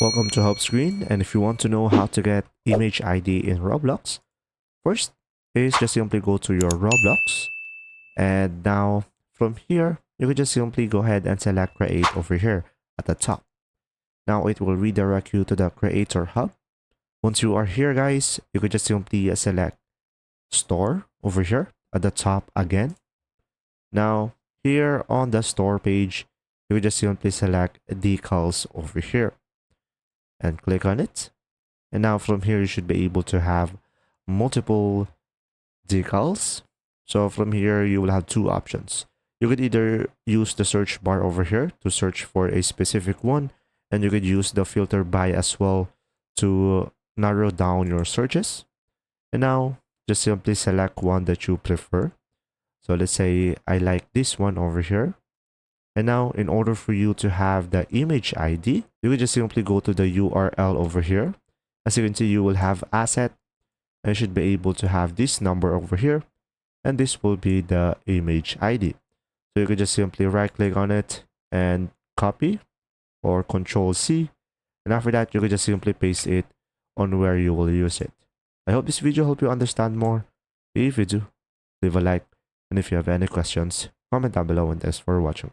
Welcome to Help Screen, and if you want to know how to get image ID in Roblox, first is just simply go to your Roblox, and now from here you can just simply go ahead and select create over here at the top. Now it will redirect you to the creator hub. Once you are here, guys, you could just simply select store over here at the top again. Now here on the store page, you could just simply select decals over here and click on it. And now from here, you should be able to have multiple decals. So from here, you will have two options. You could either use the search bar over here to search for a specific one, and you could use the filter by as well to narrow down your searches. And now just simply select one that you prefer. So let's say I like this one over here. And now in order for you to have the image ID, you will just simply go to the URL over here. As you can see, you will have asset, and you should be able to have this number over here. And this will be the image ID. So you can just simply right click on it and copy or Control C. And after that, you can just simply paste it on where you will use it. I hope this video helped you understand more. If you do, leave a like. And if you have any questions, comment down below, and thanks for watching.